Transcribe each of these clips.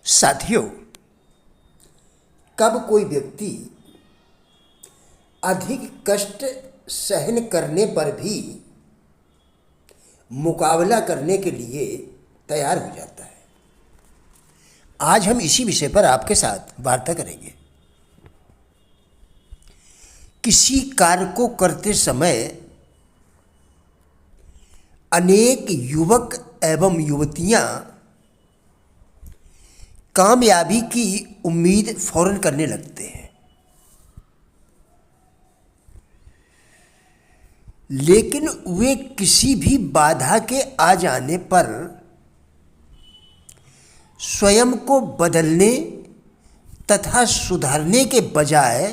साथियों, कब कोई व्यक्ति अधिक कष्ट सहन करने पर भी मुकाबला करने के लिए तैयार हो जाता है। आज हम इसी विषय पर आपके साथ वार्ता करेंगे। किसी कार्य को करते समय अनेक युवक एवं युवतियां कामयाबी की उम्मीद फौरन करने लगते हैं, लेकिन वे किसी भी बाधा के आ जाने पर स्वयं को बदलने तथा सुधारने के बजाय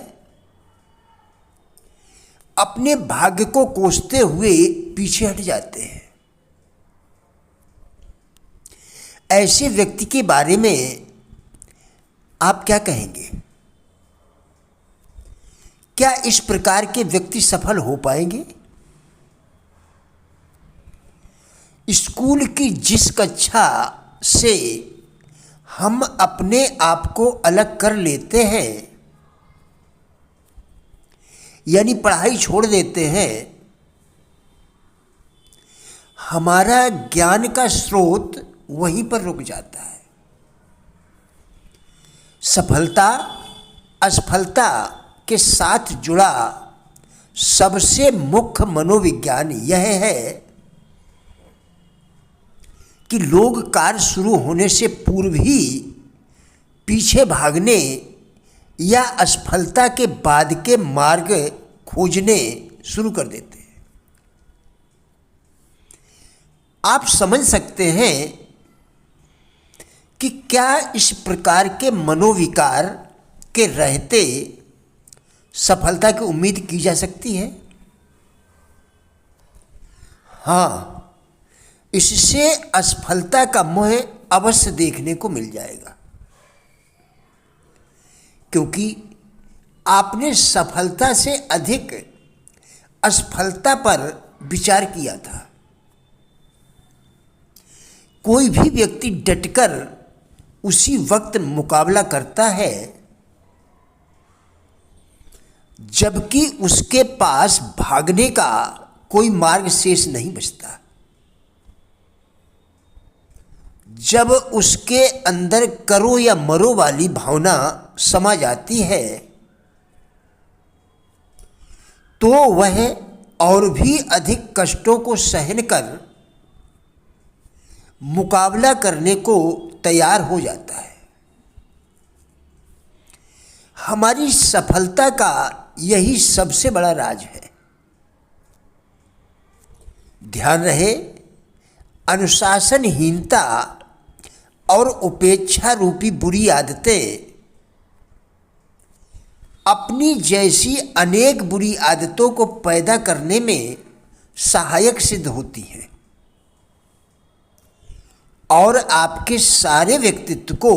अपने भाग्य को कोसते हुए पीछे हट जाते हैं। ऐसे व्यक्ति के बारे में आप क्या कहेंगे? क्या इस प्रकार के व्यक्ति सफल हो पाएंगे? स्कूल की जिस कक्षा से हम अपने आप को अलग कर लेते हैं, यानी पढ़ाई छोड़ देते हैं, हमारा ज्ञान का स्रोत वहीं पर रुक जाता है। सफलता असफलता के साथ जुड़ा सबसे मुख्य मनोविज्ञान यह है कि लोग कार्य शुरू होने से पूर्व ही पीछे भागने या असफलता के बाद के मार्ग खोजने शुरू कर देते हैं। आप समझ सकते हैं कि क्या इस प्रकार के मनोविकार के रहते सफलता की उम्मीद की जा सकती है? हाँ, इससे असफलता का मोह अवश्य देखने को मिल जाएगा, क्योंकि आपने सफलता से अधिक असफलता पर विचार किया था। कोई भी व्यक्ति डटकर उसी वक्त मुकाबला करता है जबकि उसके पास भागने का कोई मार्ग शेष नहीं बचता। जब उसके अंदर करो या मरो वाली भावना समा जाती है तो वह और भी अधिक कष्टों को सहन कर मुकाबला करने को तैयार हो जाता है। हमारी सफलता का यही सबसे बड़ा राज है। ध्यान रहे, अनुशासनहीनता और उपेक्षा रूपी बुरी आदतें अपनी जैसी अनेक बुरी आदतों को पैदा करने में सहायक सिद्ध होती हैं और आपके सारे व्यक्तित्व को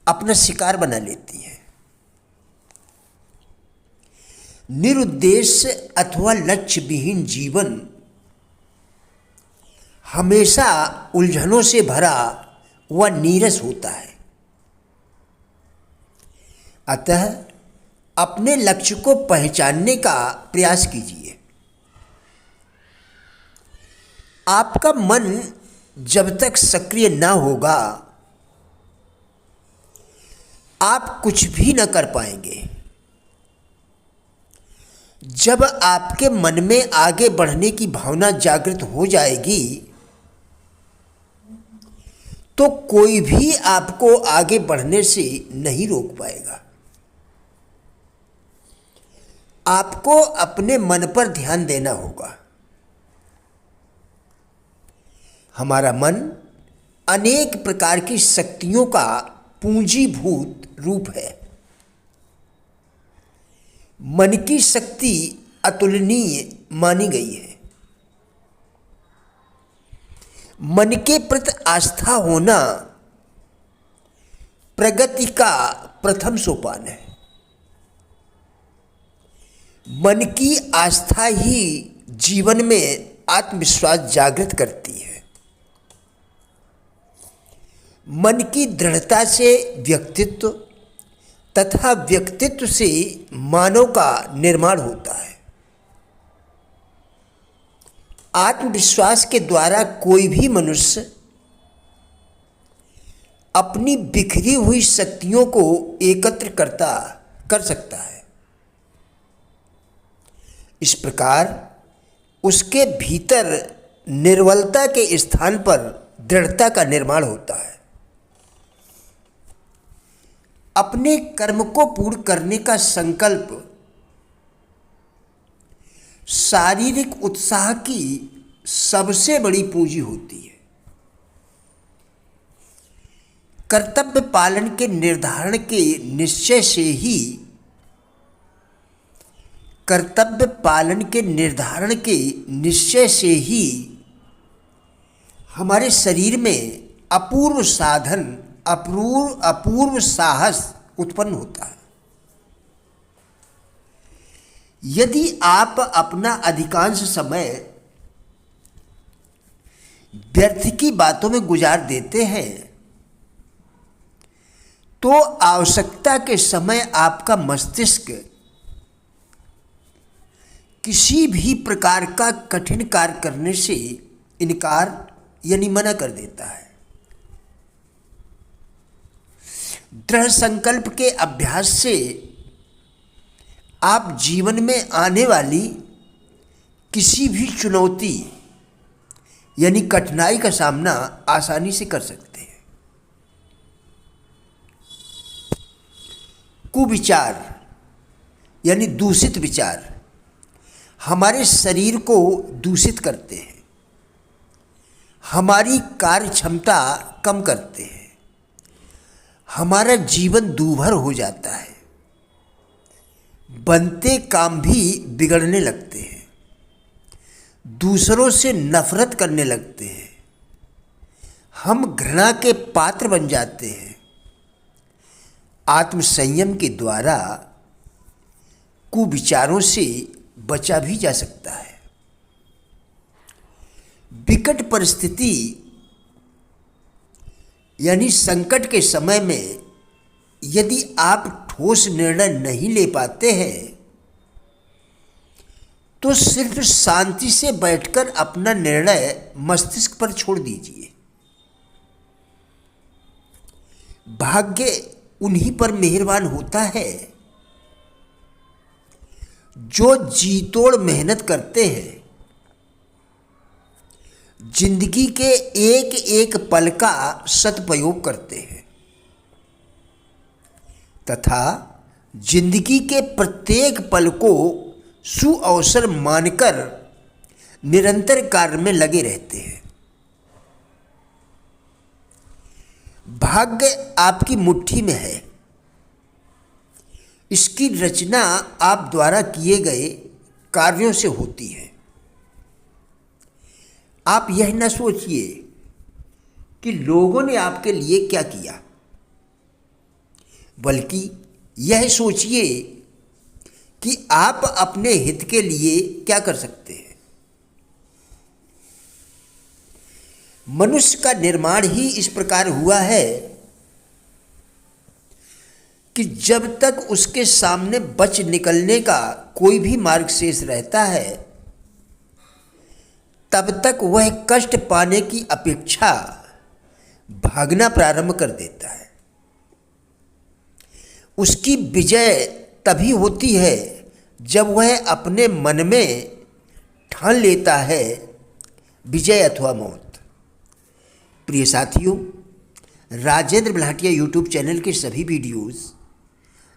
अपना शिकार बना लेती हैं। निरुद्देश्य अथवा लक्ष्य विहीन जीवन हमेशा उलझनों से भरा व नीरस होता है। अतः अपने लक्ष्य को पहचानने का प्रयास कीजिए। आपका मन जब तक सक्रिय न होगा, आप कुछ भी न कर पाएंगे। जब आपके मन में आगे बढ़ने की भावना जागृत हो जाएगी तो कोई भी आपको आगे बढ़ने से नहीं रोक पाएगा। आपको अपने मन पर ध्यान देना होगा। हमारा मन अनेक प्रकार की शक्तियों का पूंजीभूत रूप है। मन की शक्ति अतुलनीय मानी गई है। मन के प्रति आस्था होना प्रगति का प्रथम सोपान है। मन की आस्था ही जीवन में आत्मविश्वास जागृत करती है। मन की दृढ़ता से व्यक्तित्व तथा व्यक्तित्व से मानव का निर्माण होता है। आत्मविश्वास के द्वारा कोई भी मनुष्य अपनी बिखरी हुई शक्तियों को एकत्र कर सकता है। इस प्रकार उसके भीतर निर्बलता के स्थान पर दृढ़ता का निर्माण होता है। अपने कर्म को पूर्ण करने का संकल्प शारीरिक उत्साह की सबसे बड़ी पूंजी होती है। कर्तव्य पालन के निर्धारण के निश्चय से ही हमारे शरीर में अपूर्व साहस उत्पन्न होता है। यदि आप अपना अधिकांश समय व्यर्थ की बातों में गुजार देते हैं तो आवश्यकता के समय आपका मस्तिष्क किसी भी प्रकार का कठिन कार्य करने से इनकार यानी मना कर देता है। दृढ़ संकल्प के अभ्यास से आप जीवन में आने वाली किसी भी चुनौती यानी कठिनाई का सामना आसानी से कर सकते हैं। कुविचार यानी दूषित विचार हमारे शरीर को दूषित करते हैं, हमारी कार्य क्षमता कम करते हैं, हमारा जीवन दूभर हो जाता है, बनते काम भी बिगड़ने लगते हैं, दूसरों से नफरत करने लगते हैं, हम घृणा के पात्र बन जाते हैं। आत्मसंयम के द्वारा कुविचारों से बचा भी जा सकता है। विकट परिस्थिति यानी संकट के समय में यदि आप ठोस निर्णय नहीं ले पाते हैं तो सिर्फ शांति से बैठकर अपना निर्णय मस्तिष्क पर छोड़ दीजिए। भाग्य उन्हीं पर मेहरबान होता है जो जी तोड़ मेहनत करते हैं, जिंदगी के एक एक पल का सदुपयोग करते हैं तथा जिंदगी के प्रत्येक पल को सुअवसर मानकर निरंतर कार्य में लगे रहते हैं। भाग्य आपकी मुट्ठी में है। इसकी रचना आप द्वारा किए गए कार्यों से होती है। आप यह न सोचिए कि लोगों ने आपके लिए क्या किया, बल्कि यह सोचिए कि आप अपने हित के लिए क्या कर सकते हैं। मनुष्य का निर्माण ही इस प्रकार हुआ है कि जब तक उसके सामने बच निकलने का कोई भी मार्ग शेष रहता है तब तक वह कष्ट पाने की अपेक्षा भागना प्रारंभ कर देता है। उसकी विजय तभी होती है जब वह अपने मन में ठान लेता है विजय अथवा मौत। प्रिय साथियों, राजेंद्र बल्हाटिया यूट्यूब चैनल के सभी वीडियोस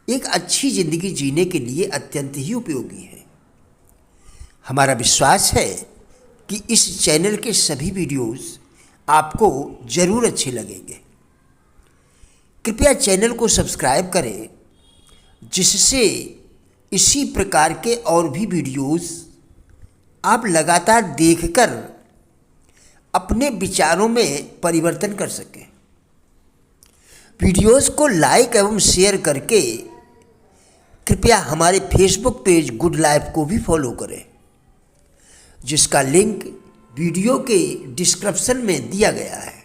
एक अच्छी ज़िंदगी जीने के लिए अत्यंत ही उपयोगी है। हमारा विश्वास है कि इस चैनल के सभी वीडियोस आपको ज़रूर अच्छे लगेंगे। कृपया चैनल को सब्सक्राइब करें जिससे इसी प्रकार के और भी वीडियोस आप लगातार देखकर अपने विचारों में परिवर्तन कर सकें। वीडियोस को लाइक एवं शेयर करके कृपया हमारे फेसबुक पेज गुड लाइफ को भी फॉलो करें, जिसका लिंक वीडियो के डिस्क्रिप्शन में दिया गया है।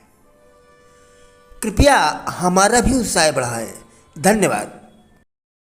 कृपया हमारा भी उत्साह बढ़ाएं। धन्यवाद।